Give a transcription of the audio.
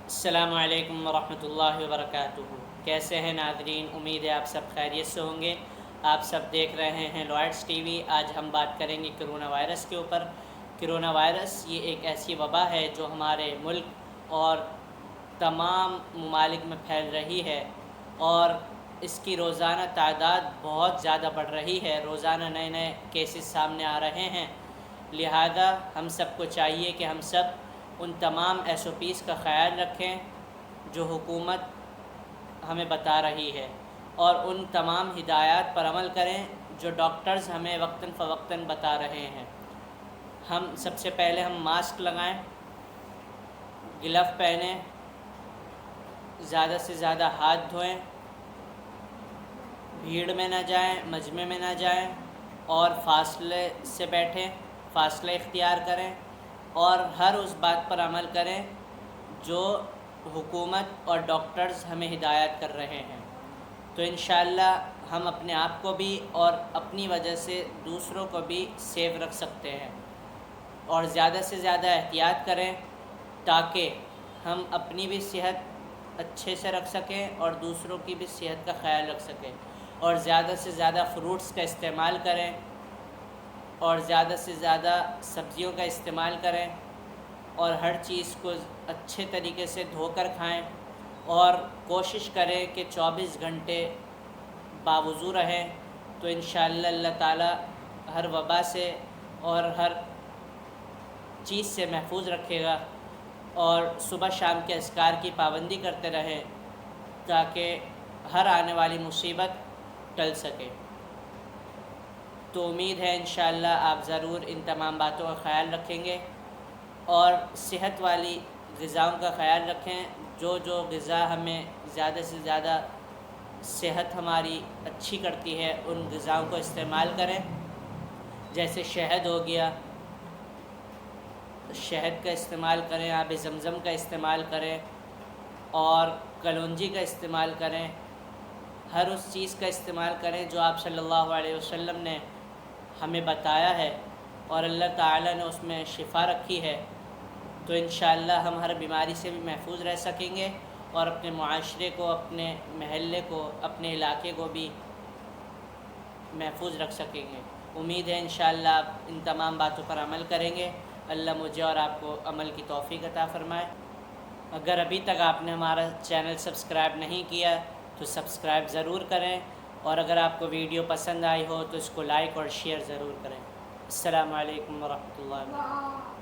السلام علیکم ورحمۃ اللہ وبرکاتہ۔ کیسے ہیں ناظرین؟ امید ہے آپ سب خیریت سے ہوں گے۔ آپ سب دیکھ رہے ہیں لوائٹس ٹی وی۔ آج ہم بات کریں گے کرونا وائرس کے اوپر۔ کرونا وائرس یہ ایک ایسی وبا ہے جو ہمارے ملک اور تمام ممالک میں پھیل رہی ہے، اور اس کی روزانہ تعداد بہت زیادہ بڑھ رہی ہے۔ روزانہ نئے نئے کیسز سامنے آ رہے ہیں، لہذا ہم سب کو چاہیے کہ ہم سب ان تمام SOPs کا خیال رکھیں جو حکومت ہمیں بتا رہی ہے، اور ان تمام ہدایات پر عمل کریں جو ڈاکٹرز ہمیں وقتاً فوقتاً بتا رہے ہیں۔ ہم سب سے پہلے ماسک لگائیں، گلو پہنیں، زیادہ سے زیادہ ہاتھ دھوئیں، بھیڑ میں نہ جائیں، مجمع میں نہ جائیں، اور فاصلے سے بیٹھیں، فاصلہ اختیار کریں، اور ہر اس بات پر عمل کریں جو حکومت اور ڈاکٹرز ہمیں ہدایات کر رہے ہیں۔ تو انشاءاللہ ہم اپنے آپ کو بھی اور اپنی وجہ سے دوسروں کو بھی سیو رکھ سکتے ہیں، اور زیادہ سے زیادہ احتیاط کریں تاکہ ہم اپنی بھی صحت اچھے سے رکھ سکیں اور دوسروں کی بھی صحت کا خیال رکھ سکیں، اور زیادہ سے زیادہ فروٹس کا استعمال کریں، اور زیادہ سے زیادہ سبزیوں کا استعمال کریں، اور ہر چیز کو اچھے طریقے سے دھو کر کھائیں، اور کوشش کریں کہ 24 گھنٹے باوضو رہیں، تو انشاءاللہ اللہ تعالی ہر وبا سے اور ہر چیز سے محفوظ رکھے گا۔ اور صبح شام کے اذکار کی پابندی کرتے رہیں تاکہ ہر آنے والی مصیبت ٹل سکے۔ تو امید ہے انشاءاللہ آپ ضرور ان تمام باتوں کا خیال رکھیں گے، اور صحت والی غذاؤں کا خیال رکھیں۔ جو غذا ہمیں زیادہ سے زیادہ صحت ہماری اچھی کرتی ہے ان غذاؤں کو استعمال کریں، جیسے شہد ہو گیا، شہد کا استعمال کریں، آب زمزم کا استعمال کریں، اور کلونجی کا استعمال کریں۔ ہر اس چیز کا استعمال کریں جو آپ صلی اللہ علیہ وسلم نے ہمیں بتایا ہے، اور اللہ تعالی نے اس میں شفا رکھی ہے، تو انشاءاللہ ہم ہر بیماری سے بھی محفوظ رہ سکیں گے، اور اپنے معاشرے کو، اپنے محلے کو، اپنے علاقے کو بھی محفوظ رکھ سکیں گے۔ امید ہے انشاءاللہ آپ ان تمام باتوں پر عمل کریں گے۔ اللہ مجھے اور آپ کو عمل کی توفیق عطا فرمائے۔ اگر ابھی تک آپ نے ہمارا چینل سبسکرائب نہیں کیا تو سبسکرائب ضرور کریں، اور اگر آپ کو ویڈیو پسند آئی ہو تو اس کو لائک اور شیئر ضرور کریں۔ السلام علیکم ورحمۃ اللہ وبرکاتہ۔